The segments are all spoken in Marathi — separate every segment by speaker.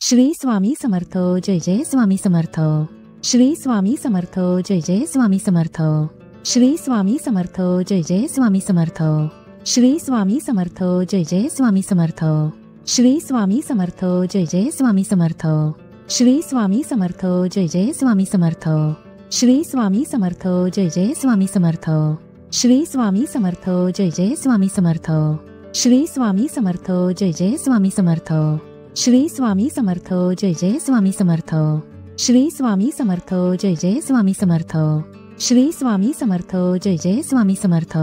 Speaker 1: श्री स्वामी समर्थ जय जय स्वामी समर्थ श्री स्वामी समर्थ जय जय स्वामी समर्थ श्री स्वामी समर्थ जय जय स्वामी समर्थ श्री स्वामी समर्थ जय जय स्वामी समर्थ श्री स्वामी समर्थ जय जय स्वामी समर्थ श्री स्वामी समर्थ जय जय स्वामी समर्थ श्री स्वामी समर्थ जय जय स्वामी समर्थ श्री स्वामी समर्थ जय जय स्वामी समर्थ श्री स्वामी समर्थ जय जय स्वामी समर्थ श्री स्वामी समर्थ जय जय स्वामी समर्थ श्री स्वामी समर्थ जय जय स्वामी समर्थ श्री स्वामी समर्थ जय जय स्वामी समर्थ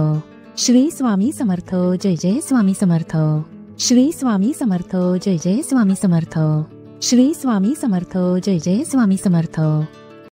Speaker 1: श्री स्वामी समर्थ जय जय स्वामी समर्थ श्री स्वामी समर्थ जय जय स्वामी समर्थ श्री स्वामी समर्थ जय जय स्वामी समर्थ